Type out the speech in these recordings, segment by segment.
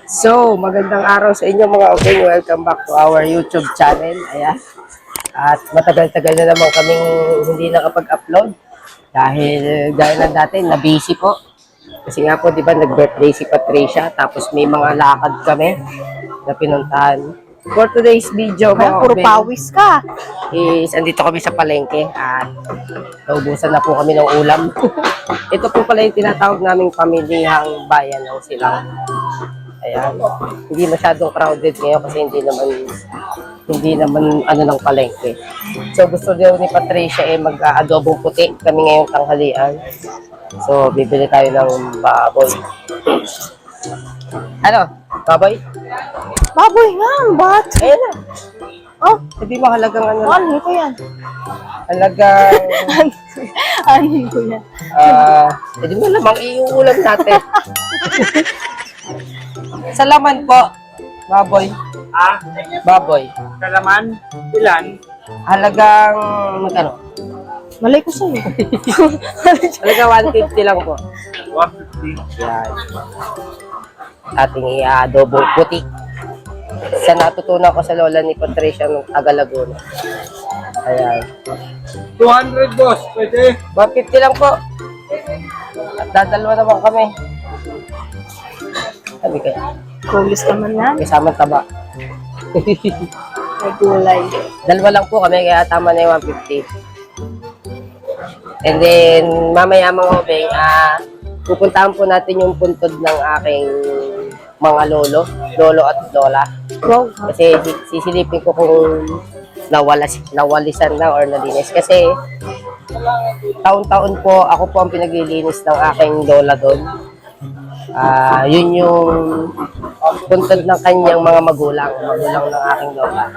So, magandang araw sa inyo mga obeng. Welcome back to our YouTube channel. Ayan. At matagal-tagal na naman kaming hindi nakapag-upload. Dahil gaya ng dati, na-busy po. Kasi nga po, di ba, nag-birthday si Patricia. Tapos may mga lakad kami na pinuntahan. For today's video, Ay, mga puro obeng, pawis ka. is andito kami sa palengke at naubusan na po kami ng ulam. Ito po pala yung tinatawag naming pamilihang bayan ng Silang. Ayan. Hindi masyadong crowded ngayon kasi hindi naman ano ng palengke. So gusto daw ni Patricia mag-adobong puti kami ngayong tanghalian. So bibili tayo ng baboy. Ano? Baboy? Baboy nga, ba't? Ayan na. Oh, Hindi mahalagang ano. ano ko yan? Halagang Ano ko yan? hindi mo lamang iuulam natin. Salaman po. Baboy. Baboy. Kalaman? Ilan? Halagang magkano? Malay ko sa'yo. Halagang 150 lang po. 150. Yan. Ating i-adobong puti. Sa natutunan ko sa lola ni Patricia nung taga Laguna. Ayan. 200 boss, pwede? 150 lang po. At dadalawa naman kami. Sabi kayo. Kulis naman yan. Kasama taba. May gulay. Dalawa lang po kami, kaya tama na yung 150. And then, mamaya mga obeng, pupuntahan po natin yung puntod ng aking mga lolo at lola. Wow. Kasi sisilipin ko kung nawalisan na or nalinis. Kasi taon-taon po, ako po ang pinaglilinis ng aking lola doon. Yun yung puntod ng kanyang mga magulang ng aking lola.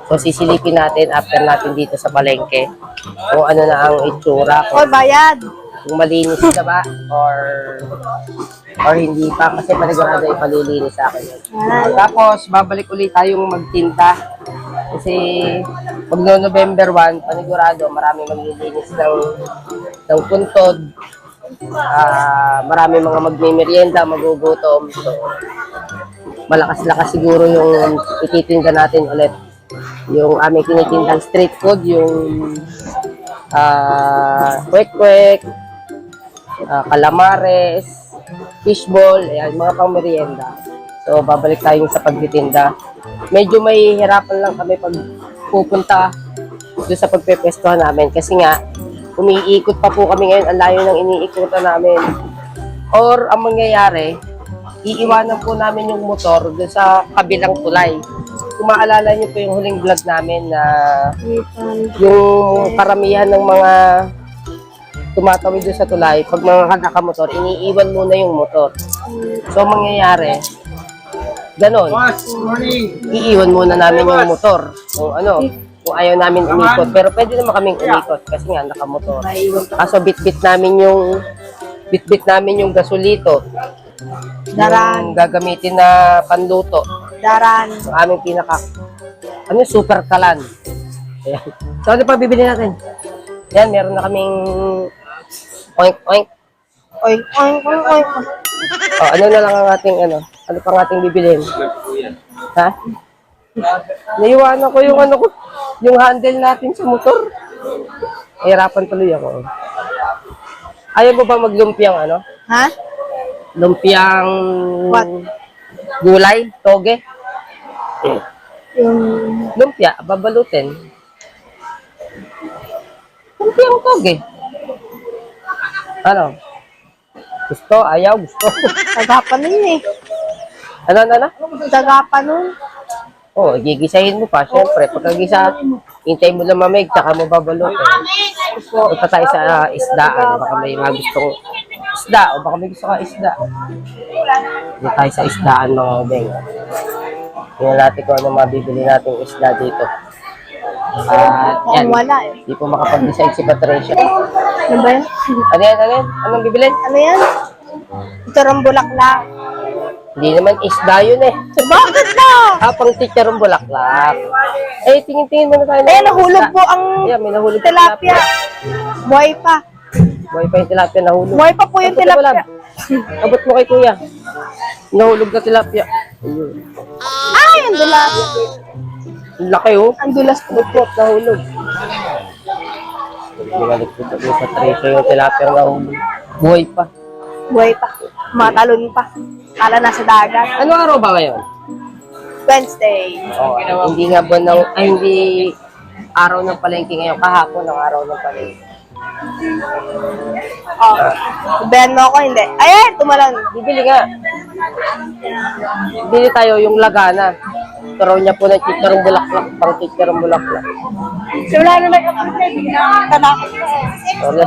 So sisilipin natin after natin dito sa palengke kung ano na ang itsura, Oy, bayad. kung malinis na ba or hindi pa, kasi panigurado ay palilinis sa akin. Tapos babalik ulit tayong magtinta kasi pag no November 1, panigurado marami maglilinis ng puntod. Marami mga magmimerienda, magugutom. So, malakas-lakas siguro yung ititinda natin ulit. Yung aming tinitindang street food, yung kwek-kwek, calamares, fishball, ayan, mga pang merienda. So, babalik tayo sa pagtitinda. Medyo may hirapan lang kami pag pupunta doon sa pagpepestuhan namin kasi nga, umiikot pa po kami ngayon, ang layo ng iniikutan namin. Or, ang mangyayari, iiwanan po namin yung motor doon sa kabilang tulay. Kung maalala niyo po yung huling vlog namin na yung karamihan ng mga tumatawid doon sa tulay, pag mga nakamotor, iniiwan muna yung motor. So, ang mangyayari, ganon. Boss, morning. Iiwan muna namin yung motor. Kung ayaw namin umikot. Pero pwede naman kaming umikot kasi nga nakamotor. Kaso bitbit namin yung gasolito. Daran. Yung gagamitin na panluto. Daran. Ang aming super kalan. Ayan. So ano pa bibili natin? Yan, meron na kaming oink. Oy, oy, oy, oy. Ano na lang ang ating ano pang ating bibilhin? Ha? Naiwanan ko yung handle natin sa motor. Hirapan tuloy ako. Ayaw mo ba maglumpiang Ha? Lumpiang What? gulay, toge? Yung... Lumpia, babalutin. Lumpiang toge. Ano? Gusto? Ayaw? Gusto? Tagapan nun eh. Ano? Tagapan nun. Gigisahin mo pa. Siyempre, pagkagisa, hintay mo lang mamig, tsaka mo babalutin. Punta tayo sa isdaan. Baka may mga gustong isda o baka may gusto ka isda. Dito tayo sa isdaan mga obeng. Tingnan natin kung ano mabibili natin isda dito. Yan. Mukhang wala eh. Di po makapag-decide si Patricia. Ano ba yan? Ano yan? Anong bibili? Ano yan? Ito rang bulaklak. Hindi naman isda yun eh. Bakit na? Pang teacherong bulaklak. Tingin-tingin muna tayo. Eh, nahulog po ang Yeah, may nahulog tilapia. Buhay pa. Buhay pa yung tilapia nahulog. Buhay pa po yung tilapia. Abot mo kay kuya. Nahulog na tilapia. Ayun. Ay, ang dulas. Ang laki oh. Ang dulas po. Pupot, nahulog. Binalik ko sa trito yung tilapia na nahulog. Buhay pa. Buhay pa. Matalon pa. Kala nasa dagat. Ano araw ba ngayon? Wednesday. Oh, hindi nga buwan ng, ay hindi araw ng palengke ngayon. Kahapon ang araw ng palengke. Oh. Ben mo ako, hindi. Ay, tumalon. Bibili nga. Bili tayo yung lagana. Pero niya po ng chicharong bulaklak. Pang chicharong bulaklak. So, wala naman ako. Tatakot ko.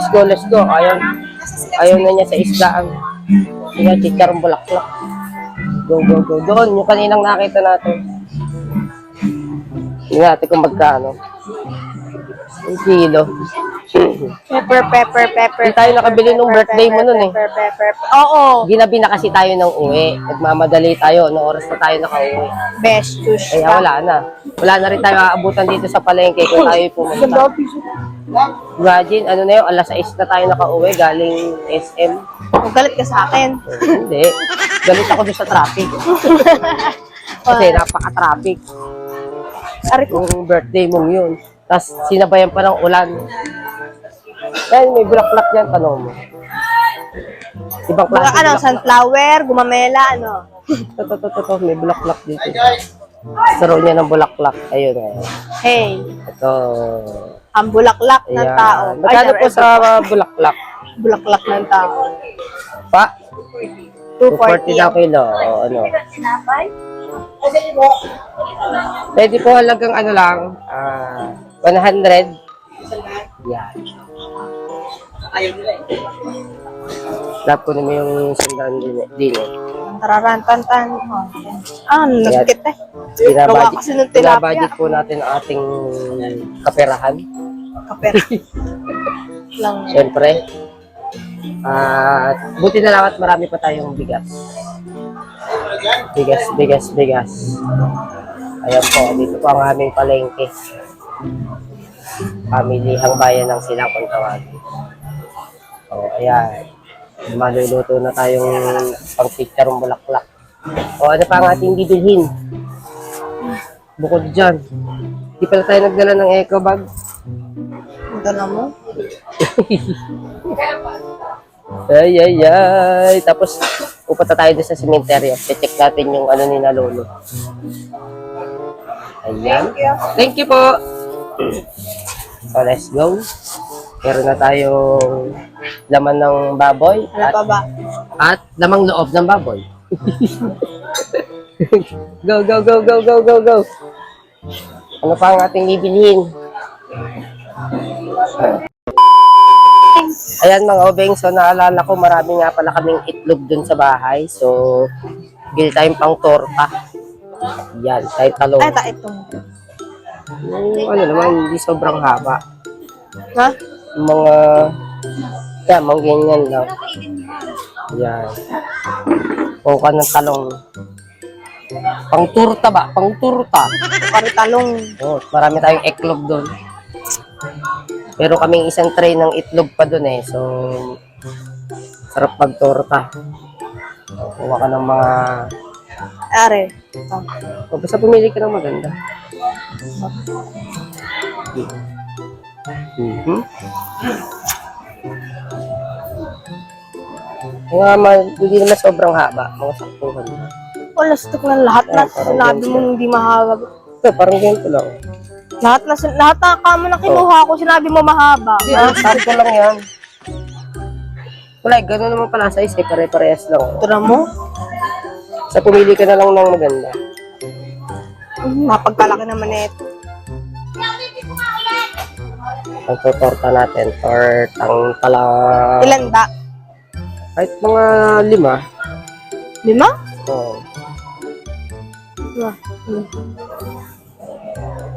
So, let's go. Ayaw na niya sa isdaan. Kaya chicharong bulaklak. Go. Doon, yung kaninang nakita natin. Tingnan natin kung magkano. Ang kilo. Pepper. Hindi tayo nakabili nung birthday mo nun eh. Pepper. Oo. Ginabi na kasi tayo ng uwi. Nagmamadali tayo. Noong oras na tayo nakauwi. Best juice. Kaya wala na. Wala na rin tayo aabutan dito sa palengke kung tayo pumunta. Imagine, ano na yun, alas 6 na tayo nakauwi galing SM. Galit ka sa akin. Hindi. Galit ako doon sa traffic. Kasi napaka-traffic. Ari ko. Yung birthday mong yun. Tapos sinabayan pa ng ulan. Kaya may bulaklak yan, tanong mo. Ibang klase Ano, sunflower, gumamela, ano. Ito, may bulaklak dito. Saro niya ng bulaklak. Ayun eh. Hey, Ito. ang bulaklak ng Ayan. tao. Magkano po sa bulaklak? Bulaklak ng tao. Pa? 240 240. daw kilo. O ano? Pwede po halagang ano lang, 100. Yan. Lap ko naman yung sandaan din eh. Tararantan-tan. Nagkit eh. Gawa kasi ng tilapia. Binabudget po natin ang ating kaperahan. Kaper. Lang. Siyempre. At buti na lang at marami pa tayong bigas. Bigas. Ayan po, dito po ang aming palengke. Pamilihang bayan ng Silang kung tawagin. O, ayan. Maluluto na tayong pang-chicharong bulaklak. O, ano pa ang ating bibilhin? Bukod dyan. Di pala tayo nagdala ng eco bag. Ito na mo. Ay. Tapos, pupunta tayo doon sa sementeryo. Check natin yung ano ni na lolo. Ayan. Thank you po. So, let's go. Meron na tayong laman ng baboy Ano pa ba? at lamang loob ng baboy. Go. Ano pa ang ating bibilhin? Ayan mga obeng, so naalala ko marami nga pala kaming itlog dun sa bahay. So, bili tayong pang torta. Yan, kahit talong. Ay, ito. Yung ano naman, hindi sobrang haba. Ha? Yung mga, mga ganyan lang. Yan. Kuha ng talong. Pang turta ba? Pang turta. Paritalong. Oh, marami tayong itlog doon. Pero kaming isang tray ng itlog pa doon eh. So, sarap pag-torta. Kuha ka ng mga... Are. Ito. O, basta pumili ka ng maganda. Hindi naman sobrang haba. Mga saktuhan. Wala, stock ng lahat na sinabi mo hindi mahaba. Ito, parang ganito lang. Lahat na kamo na kinuha ko, sinabi mo mahaba. Hindi, sakto lang yan. Wala, gano'n naman pala size eh. Pare-parehas lang. Ito na mo. Sa pumili ka na lang ng maganda. Napagkalaki naman na ito. Ang torta natin. Tortang pala... Ilan ba? Kahit mga 5. 5? Oo.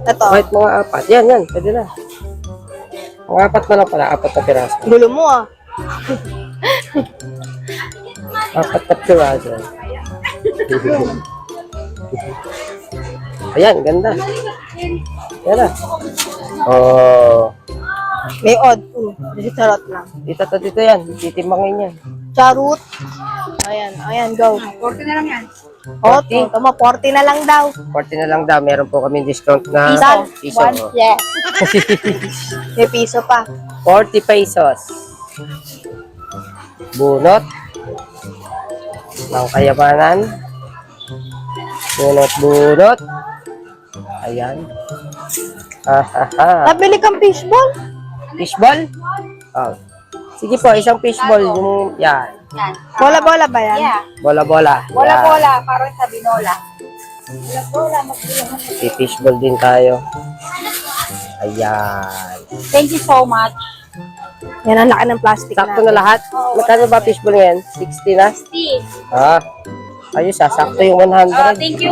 Ito. Kahit mga 4. Yan. Pwede na. Mga 4 na lang pala. 4 na piraso. Gulo mo ah. 4 na piraso. Ayan, ganda. Yan na. Oh. May odd. Dito charot lang. Dito yan. Titimbangin yan. Charot. Ayan, go. 40 na lang yan. Oh, 40. tama, 40 na lang daw. 40 na lang daw. Meron po kami discount na piso. Oh. Yes. May piso pa. 40 pesos. Bunot. Ng kayamanan. Bunot. Ayan. Nabili kang fishball? Fishball? Oh. Sige po, isang fishball. Yung, yan. Yan. Bola-bola ba yan? Yeah. Bola-bola. Yan. Bola-bola, parang sa binola. Si fishball din tayo. Ayan. Thank you so much. Yan ang laki ng plastic Sakto na. na lahat? Magkano ba fishball ngayon? 60 na? Steve. Ah. Ayos ah, sakto yung 100. Thank you.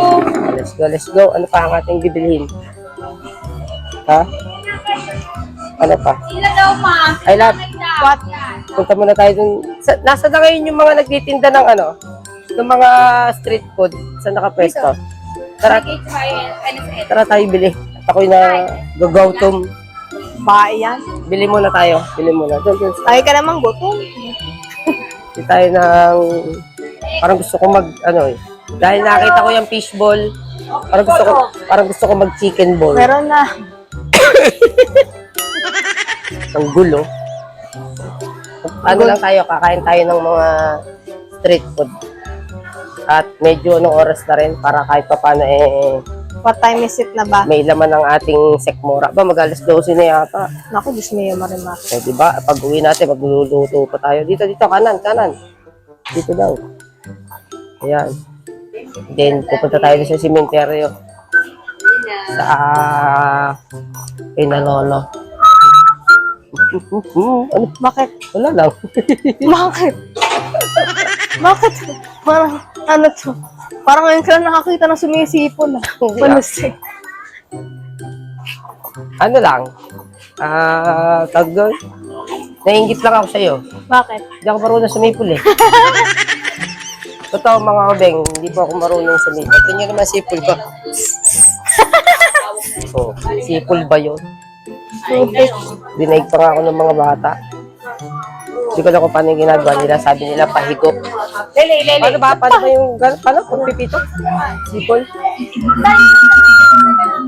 Let's go. Ano pa ang ating bibilhin? Ha? Ano pa? Sila daw, ma. I love. What? Punta muna tayo dun. Nasa na ngayon yung mga nagtitinda ng ano? Ng mga street food sa nakapwesto. Tara tayo bili. At ako'y na gagautom. Bae yan. Bili muna tayo. Bili muna. Doon. Ay ka namang gutom. Bili tayo ng... Parang gusto ko mag... Ano eh. Dahil nakita ko yung fishball. Parang gusto ko mag chicken ball. Meron na. Ang gulo. Ano lang tayo, kakain tayo ng mga street food. At medyo anong oras na rin para kahit pa paano What time is it na ba? may laman ng ating sekmora. Ba, mag-alas 12 na yata. Naku, Diyos mo marimar. So, diba, pag uwi natin, magluluto pa tayo. Dito, kanan. Dito daw. Ayan. Then, pupunta tayo sa sementeryo. Sa Pinalolo. Ano? Bakit? Wala lang. Bakit? Bakit? Parang, ano to? Parang ngayon ka lang nakakita ng sumisipon. Malusik. Ano lang? Tawag doon? Nainggit lang ako sa'yo. Bakit? Hindi ako marunong sumipol eh. Totoo mga obeng, hindi po ako marunong sumipol. Tingnan naman sipol ko. Oh, sipol ba yun? Dinaig pa nga ako ng mga bata. Hindi ko alam kung paano yung ginagawa nila. Sabi nila, pahigop. Paano ba? Paano ba yung... Paano? Pagpipito? Sipol?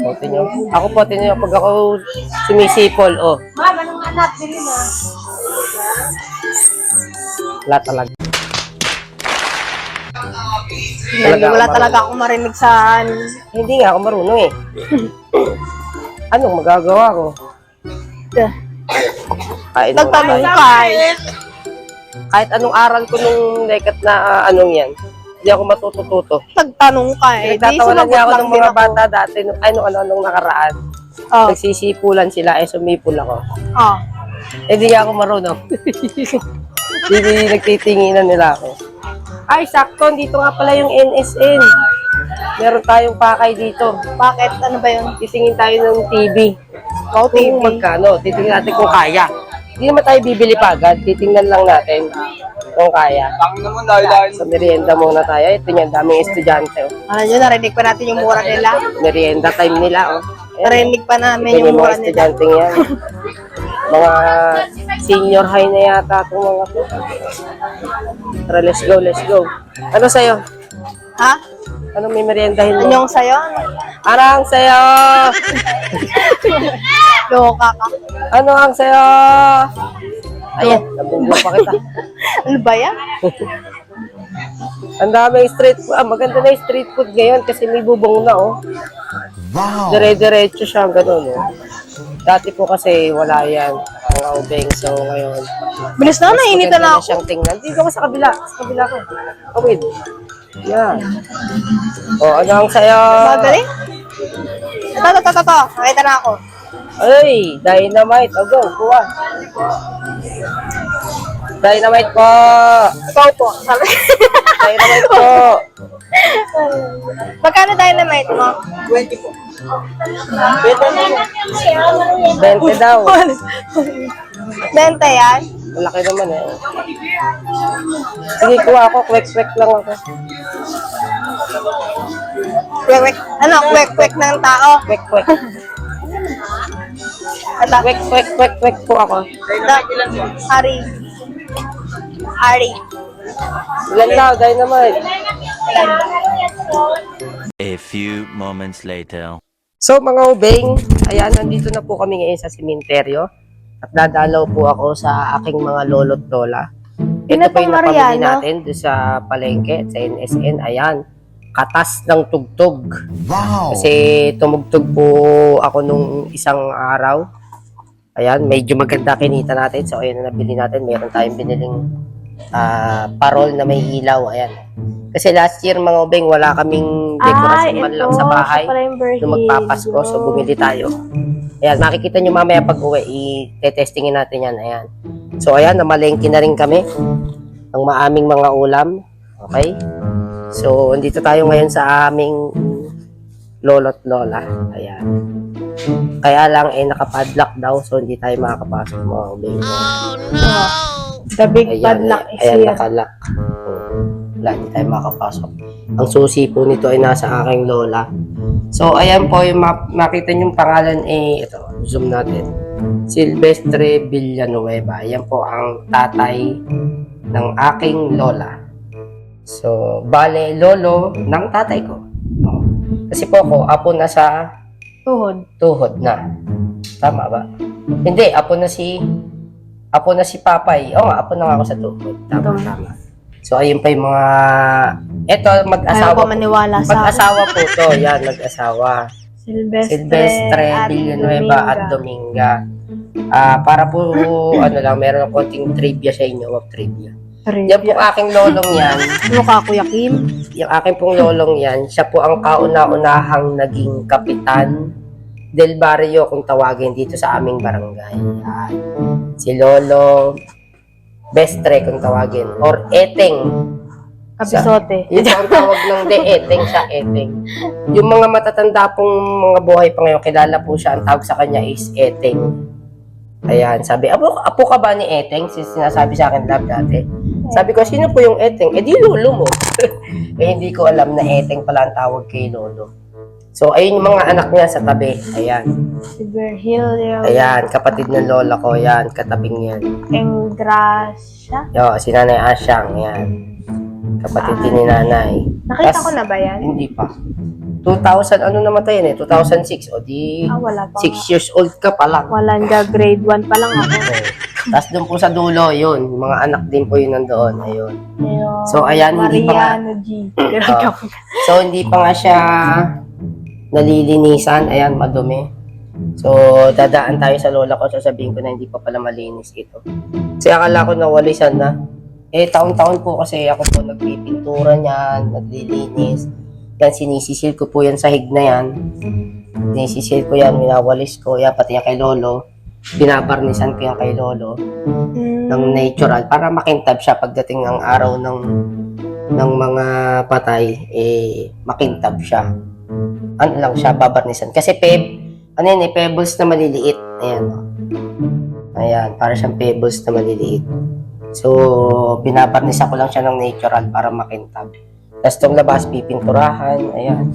O, tingnan. Ako po, tingnan. Pag ako sumisipol, oh. Ma'am, anong anak? Bili mo. Wala talaga. Wala talaga akong marinig sa... Hindi nga ako marunong eh. Anong magagawa ko? Nagtanong ka eh. Kahit anong aral ko nung lekat na anong yan, hindi ako matututo. Nagtanong ka eh. Di Nagtatawanan niya ako sumagot ng lang mga din bata dati, nung nakaraan. Oh. Nagsisipulan sila, sumipul ako. Oh. Hindi nga ako marunong. Hindi nagtitinginan nila ako. Ay, sakto, dito nga pala yung NSN. Meron tayong pakay dito. Bakit? Ano ba yun? Titingin tayo ng TV. Wow, TV. Kung magkano, titingnan natin kung kaya. Hindi naman tayo bibili pa agad, titingnan lang natin kung kaya. Tangin naman dahil Sa merienda muna tayo. Ito niyan, daming estudyante. Oh. Ano yun? Narinig pa natin yung mura nila. Merienda time nila. Oh. Narinig pa namin Ito yung yung mga mura nila. estudyante yan. Mga senior high na yata itong mga to. Tara, let's go. Ano sa'yo? Ha? Anong may meriendahin mo? Anyong sa'yo? Ano ang sa'yo? Loka ka. Ano ang sa'yo? Ayan, nabunggo pa kita. Ano ba yan? Ang daming street food. Maganda na yung street food ngayon kasi may bubong na, oh. Wow! Dire-diretso siya, gano'n, oh. Dati po kasi wala yan, mga ubeng. So, ngayon, Bilis na, nainitan maganda na ako. siyang tingnan. Dito ko sa kabila. Sa kabila ko. Kawid. Yan. O, ano ang sayo? Magaling? Ito. Nakita na ako. Ay, dynamite. O, go. Kuha. Dynamite po. Ikaw po. Sabi. Dynamite po. Magkano dynamite mo? 20 po. 20 daw. 20 yan? Malaki naman eh. Sige, kuha ako. Kwek-kwek lang ako. Kwek-kwek. Ano? Kwek-kwek ng tao? Kwek-kwek. Ito. Kwek-kwek po ako. Ito. Ari. Ilan daw, dynamite. A few moments later. So mga ubeng, ayan, nandito na po kami ngayon sa sementeryo. At dadalaw po ako sa aking mga lolo't lola. Ito po yung napamili Mariano. natin doon sa palengke, sa NSN. Ayan, katas ng tugtog. Wow! Kasi tumugtog po ako nung isang araw. Ayan, medyo maganda kinita natin. So ayan na nabili natin. Meron tayong biniling parol na may ilaw. Ayan. Kasi last year mga ubeng, wala kaming dekorasyon man lang sa bahay. Nung magpapasko, so bumili tayo. Ayan, makikita nyo mamaya pag uwi, i-testingin natin yan. Ayan. So ayan, namalengke na rin kami ng maaming mga ulam. Okay? So, andito tayo ngayon sa aming lolo't lola. Ayan. Kaya lang, nakapadlock daw, so hindi tayo makakapasok mga ubeng. The big Ayan, padlock is ayan, here. nakalock. Wala, hindi tayo makapasok. Ang susi po nito ay nasa aking lola. So, ayan po, yung makita nyo yung pangalan ito, zoom natin. Silvestre Villanueva. Ayan po ang tatay ng aking lola. So, bale, lolo ng tatay ko. Kasi po ako, apo na sa tuhod na. Tama ba? Hindi, apo na si Papay. Oo nga, apo na nga ako sa tuhod. Tama. So, ayun pa yung mga... Eto, Ayaw mag-asawa ko maniwala sa Mag-asawa po to. Yan, mag-asawa. Silvestre Villanueva at Dominga. Para po, meron ng konting trivia sa inyo. Of trivia. Yan po aking lolong yan. Mukha Kuya Kim. Yung aking pong lolong yan, siya po ang kauna-unahang naging kapitan del barrio kung tawagin dito sa aming barangay. Yan. Si Lolo Bestre kung tawagin. Or Eteng. Kapisote. Yun ang tawag ng Eteng siya, Eteng. Yung mga matatanda pong mga buhay pa ngayon, kilala po siya, ang tawag sa kanya is Eteng. Ayan, sabi, apo ka ba ni Eteng? Sinasabi sa akin love dati. Sabi ko, sino po yung Eteng? Di lolo mo. Hindi ko alam na Eteng pala ang tawag kay lolo. So, ayun yung mga anak niya sa tabi. Ayan. Si Virgilio. Ayan, kapatid ng lola ko. Ayan, katabing yan. Engracia. Yo, si Nanay Asyang. Ayan. Kapatid din ni Nanay. Nakita ko na ba yan? Hindi pa. 2000, namatay yan 2006. O di, Wala pa. 6 years old ka pa lang. Wala nga, grade 1 pa lang ako. Tapos doon po sa dulo, yun. Mga anak din po yun nandoon. Ayun. Ayun. So, ayan, hindi pa nga. Mariano G. So, hindi pa nga siya nalilinisan. Ayan, madumi. So, dadaan tayo sa lola ko. Sasabihin ko na hindi pa pala malinis ito. Kasi akala ko nawalisan na. Taon-taon po kasi ako po nagpipintura niyan, naglilinis. Yan, sinisisil ko po yan sa hig na yan. Sinisisil ko yan, minawalis ko. Yan, pati yan kay lolo. Binabarnisan ko yan kay lolo. Ng natural. Para makintab siya pagdating ng araw ng mga patay. Makintab siya. Ano lang siya, babarnisan. Kasi pebbles na maliliit. Ayan. Ayan, para siyang pebbles na maliliit. So, binabarnisan ko lang siya ng natural para makintab. Tapos itong labas, pipinturahan. Ayan.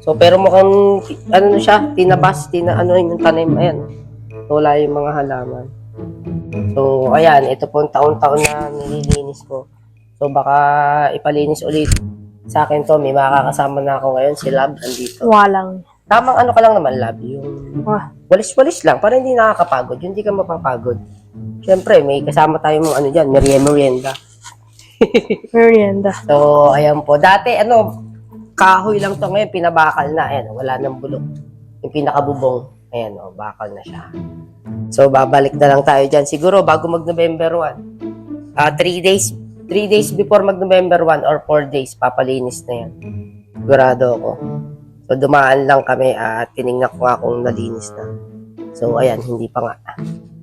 So, pero mukhang, siya, yung tanim. Ayan. Wala yung mga halaman. So, ayan. Ito po ang taon-taon na nililinis ko. So, baka ipalinis ulit. Sa akin to, may makakasama na ako ngayon. Si Lab, andito. Walang. Tamang ka lang naman, Lab. Yung walis-walis lang. Para hindi nakakapagod. Yung hindi ka mapapagod. Siyempre, may kasama tayo mga dyan. Merienda. Merienda. So, ayan po. Dati, kahoy lang to ngayon. Pinabakal na. Ayan, wala nang bulok. Yung pinakabubong. Ayan, bakal na siya. So, babalik na lang tayo dyan. Siguro, bago mag-November 1. 3 days before mag-November 1 or 4 days, papalinis na yan. Sigurado ako. So, dumaan lang kami at tinignan ko nga kung nalinis na. So, ayan, hindi pa nga.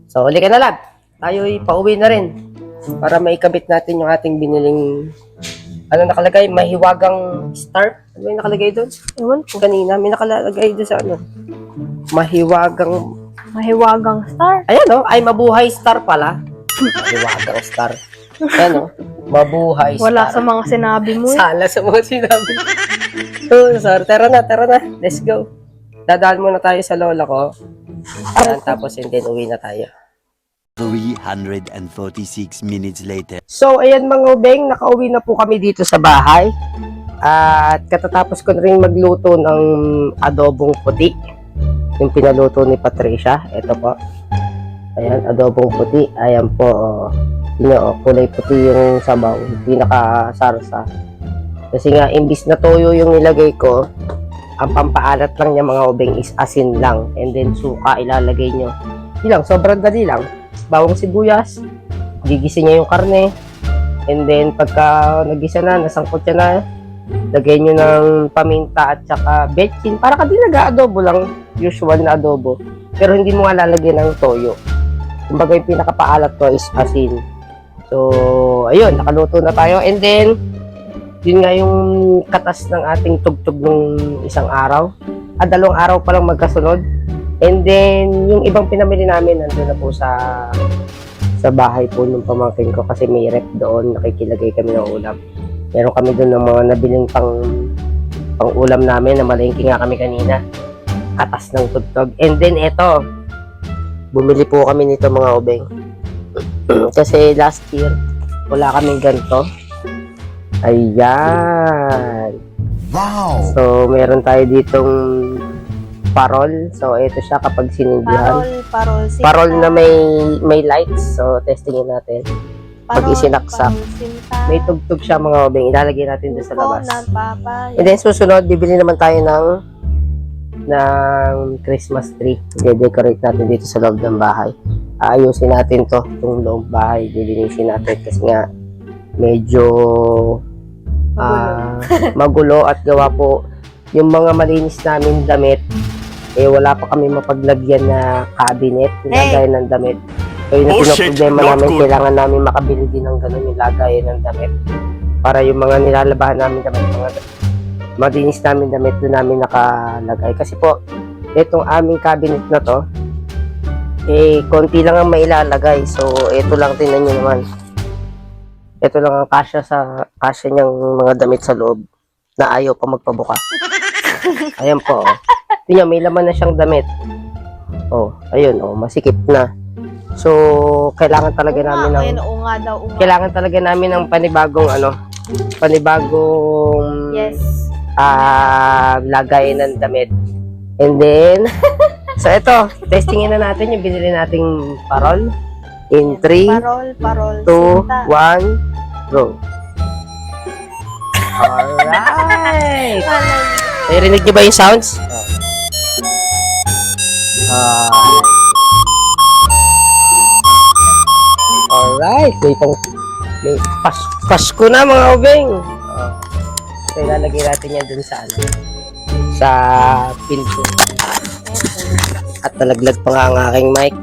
So, uli ka na, Lab. Tayo'y pauwi na rin. Para maikabit natin yung ating biniling, nakalagay? Mahiwagang star? Ano yung nakalagay doon? Ewan ko. Kanina, may nakalagay doon sa Mahiwagang star. Ayan, ay mabuhay star pala. Mahiwagang star. Ayan, mabuhay star. Wala sa mga sinabi mo. Sala sa mga sinabi. So, sir, tara na. Let's go. Dadaan muna tayo sa lola ko. Ayan, tapos and then uwi na tayo. 346 minutes later. So, ayan mga ubeng, nakauwi na po kami dito sa bahay. At katatapos ko na rin magluto ng adobong puti. Yung pinaluto ni Patricia. Ito po. Ayan, adobong puti. Ayan po. Yun, kulay puti yung sabaw. Pinaka-sarsa. Kasi nga, imbis na toyo yung nilagay ko, ang pampaalat lang niya mga ubeng is asin lang. And then suka ilalagay nyo. Yun lang, sobrang dali lang. Bawang sibuyas, gigising niya yung karne, and then pagka nagisa na, nasangkot siya na, lagay nyo ng paminta at saka betchin, para ka din nag-adobo lang, usual na adobo, pero hindi mo nga lalagyan ng toyo. Kumbaga yung pinakapaalat ko is asin. So, ayun, nakaluto na tayo, and then, yun nga yung katas ng ating tugtog nung isang araw, dalawang araw pa lang magkasunod. And then, yung ibang pinamili namin, nandun na po sa bahay po ng pamangkin ko kasi may rep doon, nakikilagay kami ng ulam. Meron kami doon ng mga nabiling pang ulam namin, na malengke nga kami kanina. Katas ng tugtog. And then, eto, bumili po kami nito mga ubeng. Kasi last year, wala kaming ganito. Ayan. Wow! So, meron tayo ditong parol. So, ito siya kapag sinindihan. Parol. Parol na may lights. So, testingin natin. Pag isinaksak, may tugtog siya mga obeng. Ilalagay natin doon sa labas. And then, susunod, bibili naman tayo ng Christmas tree. I-decorate natin dito sa loob ng bahay. Aayusin natin to, itong loob bahay. Dilinisin natin kasi nga medyo magulo at gawa po yung mga malinis namin damit, wala pa kami mapaglagyan na cabinet, lagayan ng damit. So yun ang pinoproblema namin, kailangan namin makabili din ng ganun yung lagayan ng damit. Para yung mga nilalabahan namin damit, mga malinis namin damit, doon namin nakalagay. Kasi po, itong aming cabinet na to, konti lang ang mailalagay. So, ito lang, tingnan nyo naman. Ito lang ang kasya niyang mga damit sa loob na ayaw pa magpabuka. Ayan po. Tingnan, may laman na siyang damit. Ayun, masikip na. So, kailangan talaga namin ng kailangan talaga namin ng panibagong Yes. lagay ng damit. And then, so ito, testingin na natin yung binili nating parol. In 3, Parol. 2, Sinta. 1, go. Alright! Narinig niyo ba yung sounds? Alright, may Pasko na mga ubeng. So, ilalagay natin yan dun sa pinto. At nalaglag pa nga ang aking mic.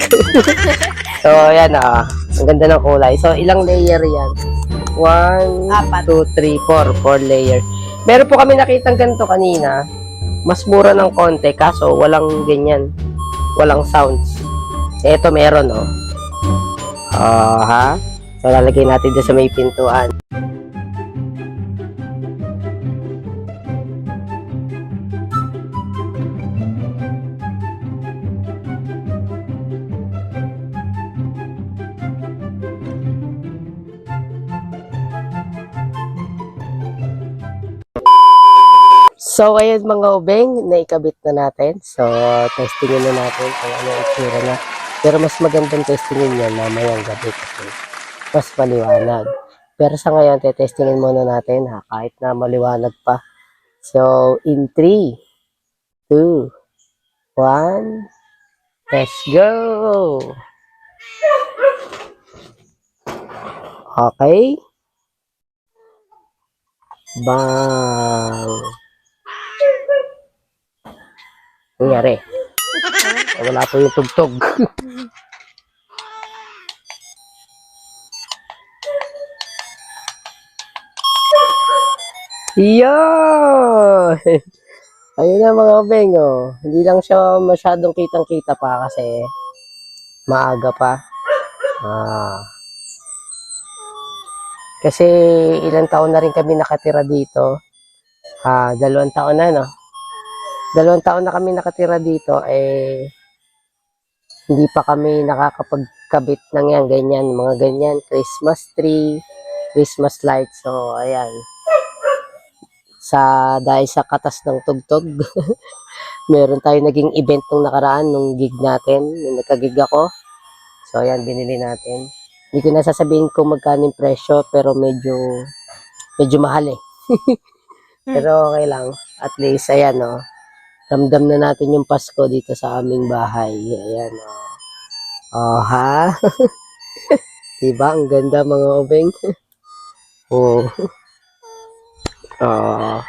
So, ayan ang ganda ng kulay. So, ilang layer yan? 1, 2, 3, 4. 4 layer. Meron po kami nakitang ganito kanina. Mas mura ng konti, kaso walang ganyan. Walang sounds. Ito meron, So, lalagay natin dyan sa may pintuan. So, ayun mga ubeng, naikabit na natin. So, testingin na natin kung ano yung itsura na. Pero mas magandang testingin yan mamayang gabi kasi mas maliwanag. Pero sa ngayon, testingin muna natin kahit na maliwanag pa. So, in 3, 2, 1, let's go! Okay. Bang! Nangyari. Wala po yung tugtog. Yun! Ayun na mga beng, Hindi lang siya masyadong kitang-kita pa kasi maaga pa. Kasi ilang taon na rin kami nakatira dito. 2 taon na, 2 taon na kami nakatira dito, Hindi pa kami nakakapagkabit ng yan, ganyan, mga ganyan, Christmas tree, Christmas lights. So, ayan. Dahil sa katas ng tugtog, meron tayo naging event nung nakaraan, nung gig natin, nung nagka-gig ako. So, ayan, binili natin. Hindi ko na sasabihin kung magkano yung presyo, pero medyo mahal eh. Pero okay lang. At least, ayan, oh. Ramdam na natin yung Pasko dito sa aming bahay. Ayan, oh. Oh, ha? Diba? Ang ganda, mga obeng. Oh. Oh.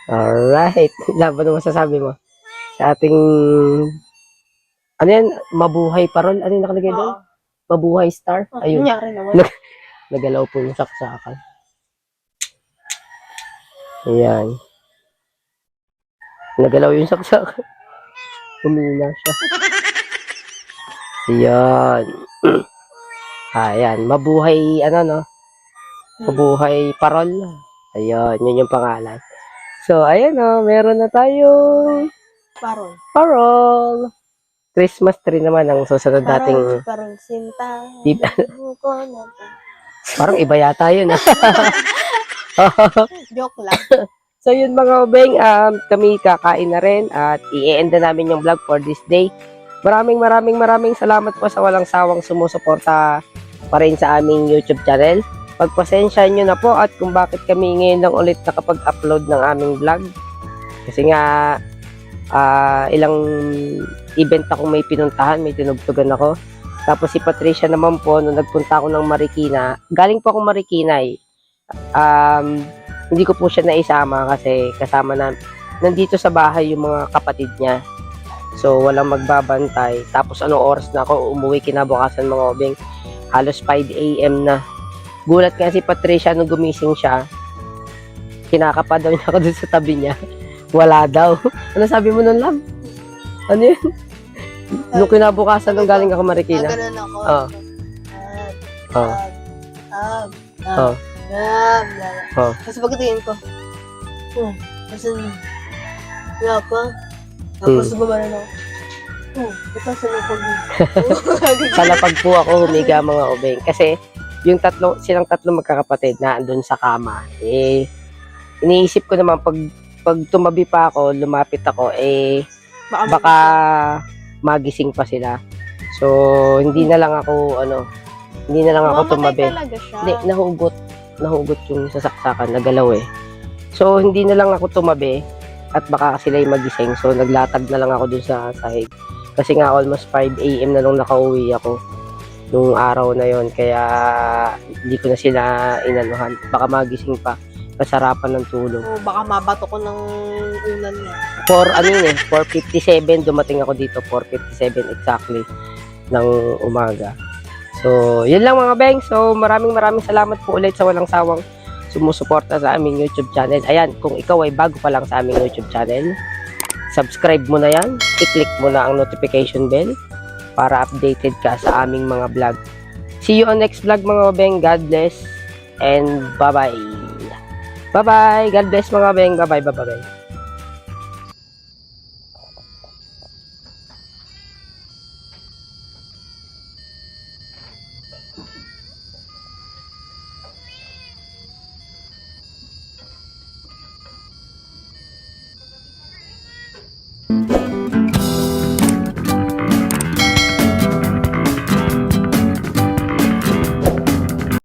Alright. Laban mo masasabi mo? Sa ating... Ano yan? Mabuhay parol? Ano yung nakalagay doon? Mabuhay star? Ayun. Nangyari naman. Nagalaw po yung saksakan. Ayan. Nagalaw yung saksakan. Humina siya. Ayan. Ayan. Mabuhay, ano no? Mabuhay parol. Ayan. Yun yung pangalan. So, ayan o. Meron na tayong Parol. parol. Christmas tree naman ang susunod dating... Parol sinta. Iba- Ko na to. Parang iba yata yun. Joke lang. So yun mga obeng, kami kakain na rin at i-end na namin yung vlog for this day. Maraming salamat po sa walang sawang sumusuporta pa rin sa aming YouTube channel. Pagpasensya nyo na po at kung bakit kami ngayon lang ulit nakapag-upload ng aming vlog. Kasi nga, ilang event ako may pinuntahan, may tinugtugan ako. Tapos si Patricia naman po, nung nagpunta ako ng Marikina, galing po ako Marikina eh. Hindi ko po siya naisama kasi kasama na nandito sa bahay yung mga kapatid niya. So, walang magbabantay. Tapos, anong oras na ako umuwi kinabukasan mga obeng? Halos 5 a.m. na. Gulat nga si Patricia nung gumising siya. Kinakapa daw niya ako dun sa tabi niya. Wala daw. Ano sabi mo nun, Lab? Ano yun? Nung kinabukasan nung galing ako Marikina. Ganun ako. Oo. Oo. Oo. Oh. Tapos pagkatingin ko, kasi wala pa. Tapos gumana na ako. Ito sa lapag mo. Sa lapag po ako humiga mga obeng. Kasi yung silang tatlo magkakapatid na andun sa kama. Eh, iniisip ko naman pag tumabi pa ako, lumapit ako, eh, baka magising pa sila. So, hindi na lang ako tumabi. Talaga siya. Hindi, nahugot yung sasaksakan, nagalaw eh. So, hindi na lang ako tumabi at baka sila yung magising. So, naglatag na lang ako dun sa sahig. Kasi nga, almost 5 a.m. na nung nakauwi ako nung araw na yon. Kaya, hindi ko na sila inanuhan. Baka magising pa. Kasarapan ng tulog. Baka mabato ko ng ulan niya. 4:57 dumating ako dito. 4:57 exactly ng umaga. So, yun lang mga beng. So, maraming salamat po ulit sa walang sawang sumusuporta sa aming YouTube channel. Ayan, kung ikaw ay bago pa lang sa aming YouTube channel, subscribe mo na yan. I-click mo na ang notification bell para updated ka sa aming mga vlog. See you on next vlog mga beng. God bless and bye-bye. Bye-bye. God bless mga beng. Bye-bye.